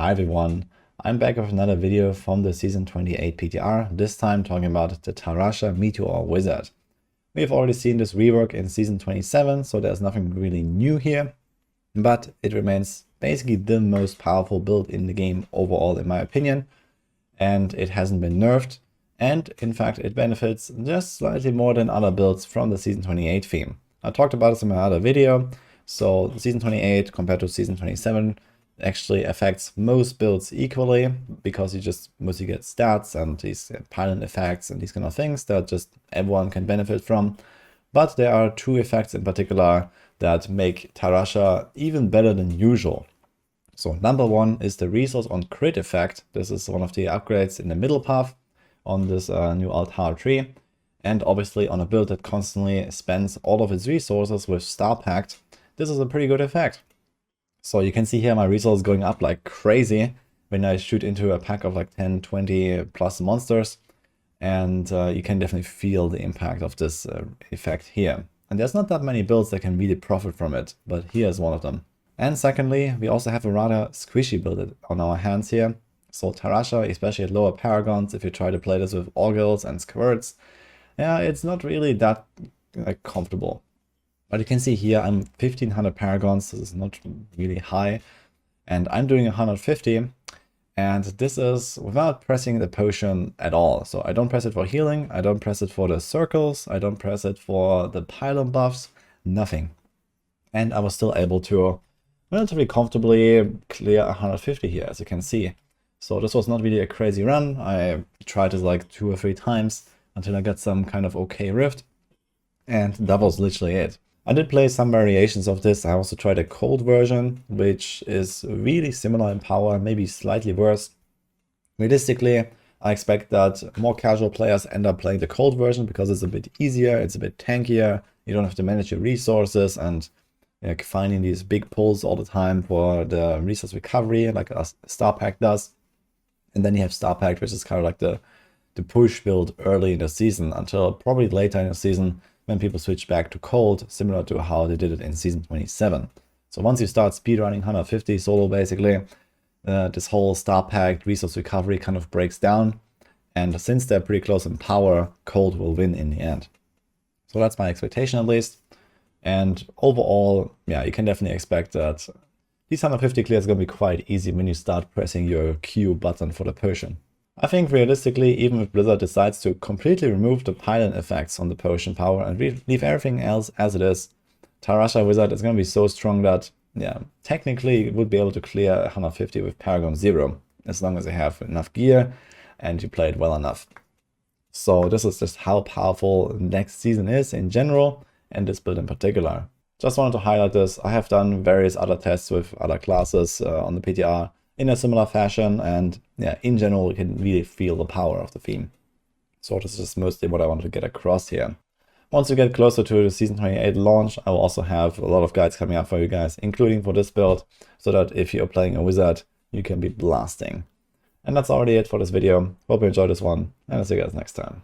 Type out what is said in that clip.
Hi everyone, I'm back with another video from the Season 28 PTR, this time talking about the Tal Rasha Meteor Wizard. We have already seen this rework in Season 27, so there's nothing really new here, but it remains basically the most powerful build in the game overall in my opinion, and it hasn't been nerfed, and in fact it benefits just slightly more than other builds from the Season 28 theme. I talked about this in my other video, so Season 28 compared to Season 27 actually affects most builds equally, because you just mostly get stats and these pylon effects and these kind of things that just everyone can benefit from. But there are two effects in particular that make Tal Rasha even better than usual. So number one is the resource on crit effect. This is one of the upgrades in the middle path on this new altar tree, and obviously on a build that constantly spends all of its resources with Star Pact, this is a pretty good effect. So you can see here my resources going up like crazy when I shoot into a pack of like 10, 20 plus monsters. And you can definitely feel the impact of this effect here. And there's not that many builds that can really profit from it, but here's one of them. And secondly, we also have a rather squishy build on our hands here. So Tal Rasha, especially at lower paragons, if you try to play this with Orgils and Squirts, yeah, it's not really that comfortable. But you can see here I'm 1500 paragons, this is not really high, and I'm doing 150, and this is without pressing the potion at all. So I don't press it for healing, I don't press it for the circles, I don't press it for the pylon buffs, nothing. And I was still able to relatively comfortably clear 150 here, as you can see. So this was not really a crazy run. I tried this like 2 or 3 times until I got some kind of okay rift, and that was literally it. I did play some variations of this. I also tried a cold version, which is really similar in power, maybe slightly worse. Realistically, I expect that more casual players end up playing the cold version because it's a bit easier, it's a bit tankier, you don't have to manage your resources and finding these big pulls all the time for the resource recovery like a Star Pact does. And then you have Star Pact, which is kind of like the push build early in the season until probably later in the season, when people switch back to cold, similar to how they did it in Season 27. So once you start speedrunning 150 solo, basically, this whole Star Pact resource recovery kind of breaks down. And since they're pretty close in power, cold will win in the end. So that's my expectation at least. And overall, yeah, you can definitely expect that these 150 clears are going to be quite easy when you start pressing your Q button for the potion. I think realistically, even if Blizzard decides to completely remove the pylon effects on the potion power and leave everything else as it is, Tal Rasha Wizard is going to be so strong that, yeah, technically it would be able to clear 150 with Paragon 0, as long as you have enough gear and you play it well enough. So this is just how powerful next season is in general, and this build in particular. Just wanted to highlight this. I have done various other tests with other classes on the PTR in a similar fashion, and yeah, in general you can really feel the power of the theme. So this is mostly what I wanted to get across here. Once you get closer to the Season 28 launch, I will also have a lot of guides coming up for you guys, including for this build, so that if you're playing a wizard, you can be blasting. And that's already it for this video. Hope you enjoyed this one, and I'll see you guys next time.